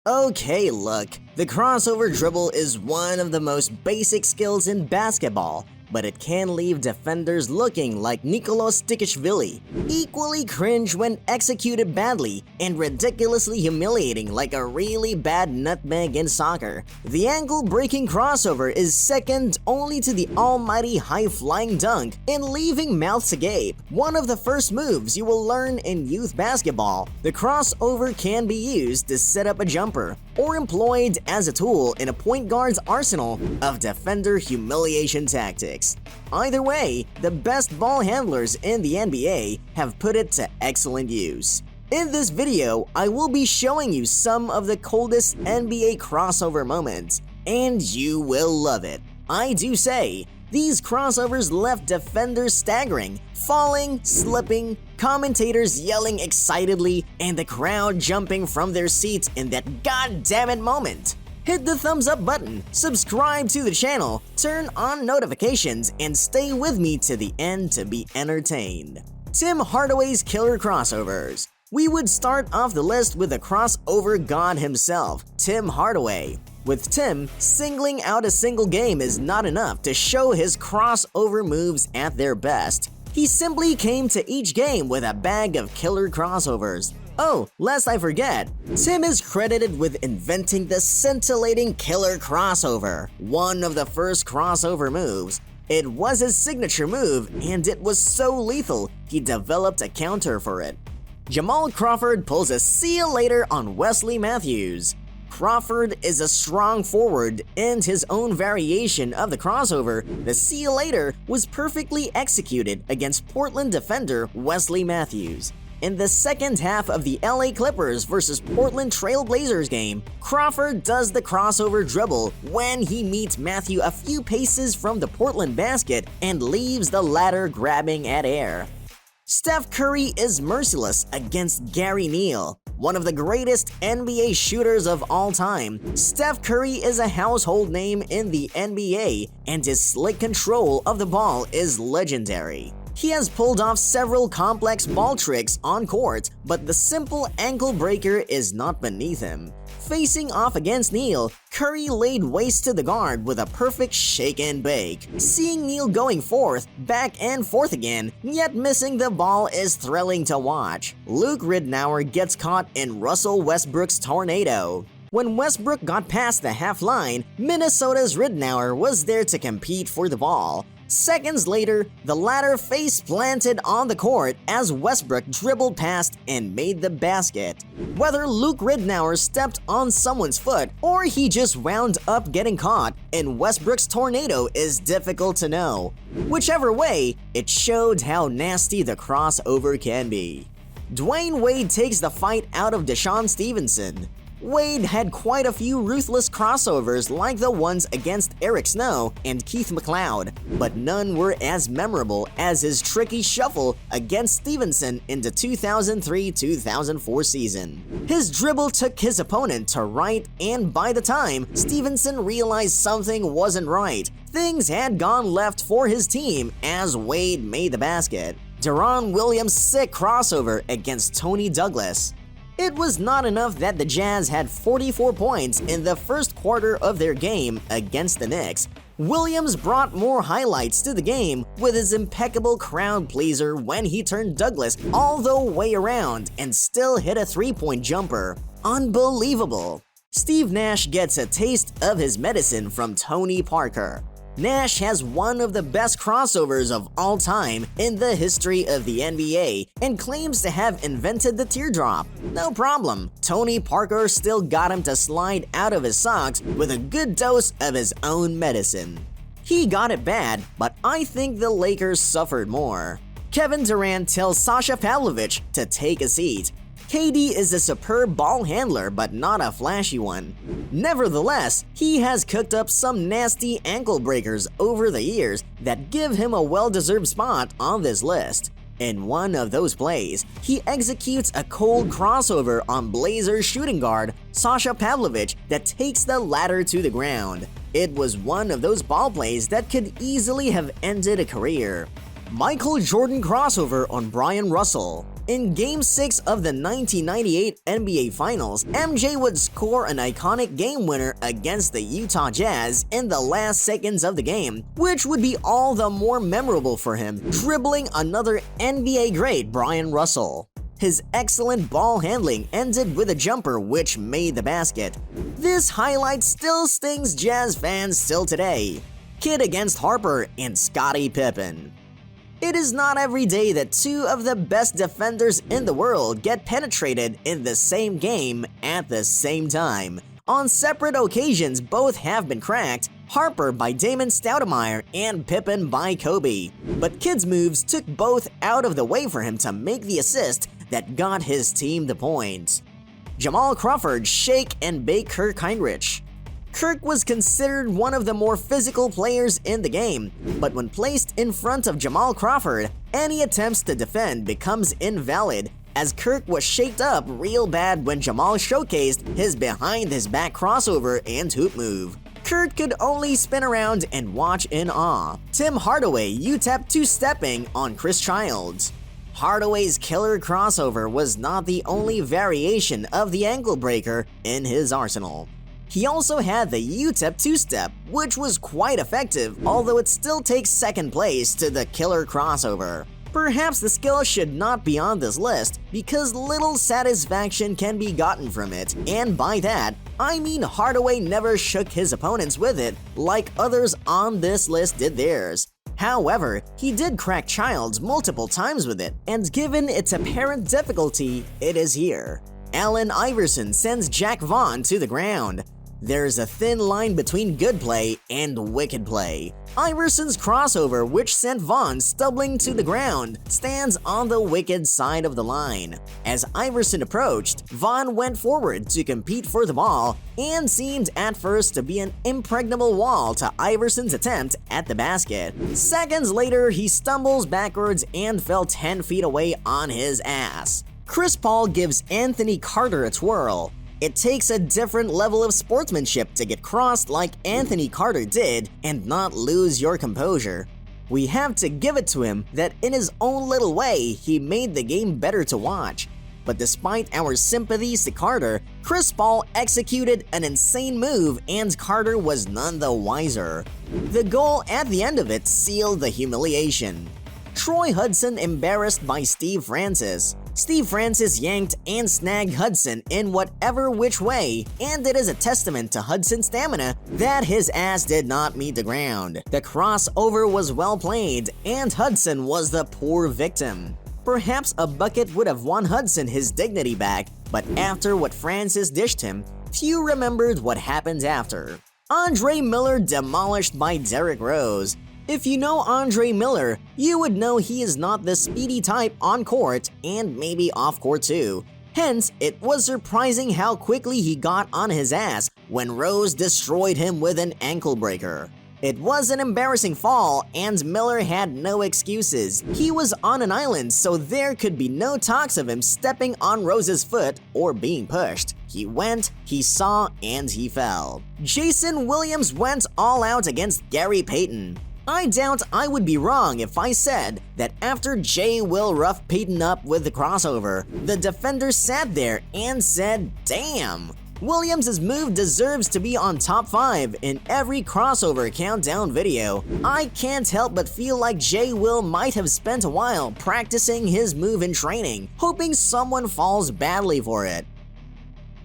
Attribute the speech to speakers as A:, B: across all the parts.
A: Okay, look, the crossover dribble is one of the most basic skills in basketball, but it can leave defenders looking like Nikoloz Tskitishvili, equally cringe when executed badly, and ridiculously humiliating like a really bad nutmeg in soccer. The ankle-breaking crossover is second only to the almighty high-flying dunk and leaving mouths agape. One of the first moves you will learn in youth basketball, the crossover can be used to set up a jumper, or employed as a tool in a point guard's arsenal of defender humiliation tactics. Either way, the best ball handlers in the NBA have put it to excellent use. In this video, I will be showing you some of the coldest NBA crossover moments, and you will love it. I do say, these crossovers left defenders staggering, falling, slipping, commentators yelling excitedly, and the crowd jumping from their seats in that goddammit moment. Hit the thumbs up button, subscribe to the channel, turn on notifications, and stay with me to the end to be entertained. Tim Hardaway's killer crossovers. We would start off the list with the crossover god himself, Tim Hardaway. With Tim, singling out a single game is not enough to show his crossover moves at their best. He simply came to each game with a bag of killer crossovers. Oh, lest I forget, Tim is credited with inventing the scintillating killer crossover, one of the first crossover moves. It was his signature move, and it was so lethal, he developed a counter for it. Jamal Crawford pulls a see you later on Wesley Matthews. Crawford is a strong forward, and his own variation of the crossover, the see you later, was perfectly executed against Portland defender Wesley Matthews. In the second half of the LA Clippers vs Portland Trail Blazers game, Crawford does the crossover dribble when he meets Matthew a few paces from the Portland basket and leaves the latter grabbing at air. Steph Curry is merciless against Gary Neal. One of the greatest NBA shooters of all time, Steph Curry is a household name in the NBA, and his slick control of the ball is legendary. He has pulled off several complex ball tricks on court, but the simple ankle breaker is not beneath him. Facing off against Neal, Curry laid waste to the guard with a perfect shake and bake. Seeing Neal going back and forth again, yet missing the ball is thrilling to watch. Luke Ridnour gets caught in Russell Westbrook's tornado. When Westbrook got past the half line, Minnesota's Ridnour was there to compete for the ball. Seconds later, the latter face planted on the court as Westbrook dribbled past and made the basket. Whether Luke Ridnour stepped on someone's foot or he just wound up getting caught in Westbrook's tornado is difficult to know. Whichever way, it showed how nasty the crossover can be. Dwayne Wade takes the fight out of Deshaun Stevenson. Wade had quite a few ruthless crossovers like the ones against Eric Snow and Keith McLeod, but none were as memorable as his tricky shuffle against Stevenson in the 2003-2004 season. His dribble took his opponent to right, and by the time Stevenson realized something wasn't right, things had gone left for his team as Wade made the basket. Deron Williams' sick crossover against Tony Douglas. It was not enough that the Jazz had 44 points in the first quarter of their game against the Knicks. Williams brought more highlights to the game with his impeccable crowd pleaser when he turned Douglas all the way around and still hit a three-point jumper. Unbelievable! Steve Nash gets a taste of his medicine from Tony Parker. Nash has one of the best crossovers of all time in the history of the NBA and claims to have invented the teardrop. No problem, Tony Parker still got him to slide out of his socks with a good dose of his own medicine. He got it bad, but I think the Lakers suffered more. Kevin Durant tells Sasha Pavlovich to take a seat. KD is a superb ball handler, but not a flashy one. Nevertheless, he has cooked up some nasty ankle breakers over the years that give him a well-deserved spot on this list. In one of those plays, he executes a cold crossover on Blazers shooting guard Sasha Pavlovich that takes the latter to the ground. It was one of those ball plays that could easily have ended a career. Michael Jordan crossover on Brian Russell. In Game 6 of the 1998 NBA Finals, MJ would score an iconic game winner against the Utah Jazz in the last seconds of the game, which would be all the more memorable for him, dribbling another NBA great, Brian Russell. His excellent ball handling ended with a jumper which made the basket. This highlight still stings Jazz fans till today. Kidd against Harper and Scottie Pippen. It is not every day that two of the best defenders in the world get penetrated in the same game at the same time. On separate occasions, both have been cracked, Harper by Damon Stoudemire and Pippen by Kobe. But Kidd's moves took both out of the way for him to make the assist that got his team the point. Jamal Crawford shake and bake Kirk Heinrich. Kirk was considered one of the more physical players in the game, but when placed in front of Jamal Crawford, any attempts to defend becomes invalid, as Kirk was shaked up real bad when Jamal showcased his behind-his-back crossover and hoop move. Kirk could only spin around and watch in awe. Tim Hardaway UTEP two-stepping on Chris Childs. Hardaway's killer crossover was not the only variation of the ankle breaker in his arsenal. He also had the UTEP two-step, which was quite effective, although it still takes second place to the killer crossover. Perhaps the skill should not be on this list because little satisfaction can be gotten from it, and by that, I mean Hardaway never shook his opponents with it like others on this list did theirs. However, he did crack Childs multiple times with it, and given its apparent difficulty, it is here. Allen Iverson sends Jack Vaughn to the ground. There's a thin line between good play and wicked play. Iverson's crossover, which sent Vaughn stumbling to the ground, stands on the wicked side of the line. As Iverson approached, Vaughn went forward to compete for the ball and seemed at first to be an impregnable wall to Iverson's attempt at the basket. Seconds later, he stumbles backwards and fell 10 feet away on his ass. Chris Paul gives Anthony Carter a twirl. It takes a different level of sportsmanship to get crossed like Anthony Carter did and not lose your composure. We have to give it to him that in his own little way, he made the game better to watch. But despite our sympathies to Carter, Chris Paul executed an insane move and Carter was none the wiser. The goal at the end of it sealed the humiliation. Troy Hudson embarrassed by Steve Francis. Steve Francis yanked and snagged Hudson in whatever which way, and it is a testament to Hudson's stamina that his ass did not meet the ground. The crossover was well played, and Hudson was the poor victim. Perhaps a bucket would have won Hudson his dignity back, but after what Francis dished him, few remembered what happened after. Andre Miller demolished by Derrick Rose. If you know Andre Miller, you would know he is not the speedy type on court and maybe off court too. Hence, it was surprising how quickly he got on his ass when Rose destroyed him with an ankle breaker. It was an embarrassing fall and Miller had no excuses. He was on an island, so there could be no talks of him stepping on Rose's foot or being pushed. He went, he saw, and he fell. Jason Williams went all out against Gary Payton. I doubt I would be wrong if I said that after Jay Will rough Payton up with the crossover, the defender sat there and said, "Damn." Williams' move deserves to be on top 5 in every crossover countdown video. I can't help but feel like Jay Will might have spent a while practicing his move in training, hoping someone falls badly for it.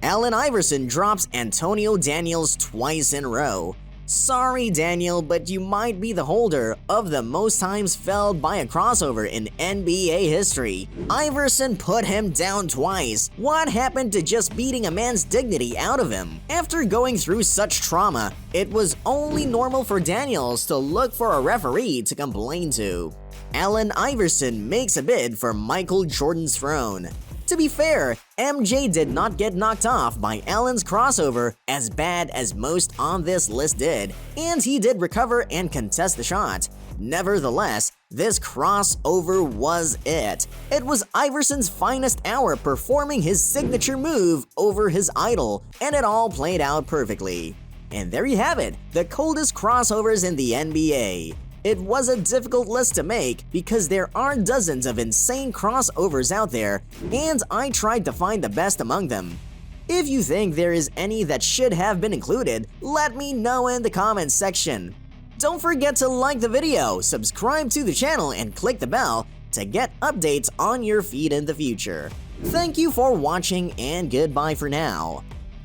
A: Allen Iverson drops Antonio Daniels twice in a row. Sorry, Daniel, but you might be the holder of the most times felled by a crossover in NBA history. Iverson put him down twice. What happened to just beating a man's dignity out of him? After going through such trauma, it was only normal for Daniels to look for a referee to complain to. Allen Iverson makes a bid for Michael Jordan's throne. To be fair, MJ did not get knocked off by Allen's crossover as bad as most on this list did, and he did recover and contest the shot. Nevertheless, this crossover was it. It was Iverson's finest hour performing his signature move over his idol, and it all played out perfectly. And there you have it, the coldest crossovers in the NBA. It was a difficult list to make because there are dozens of insane crossovers out there, and I tried to find the best among them. If you think there is any that should have been included, let me know in the comments section. Don't forget to like the video, subscribe to the channel, and click the bell to get updates on your feed in the future. Thank you for watching, and goodbye for now.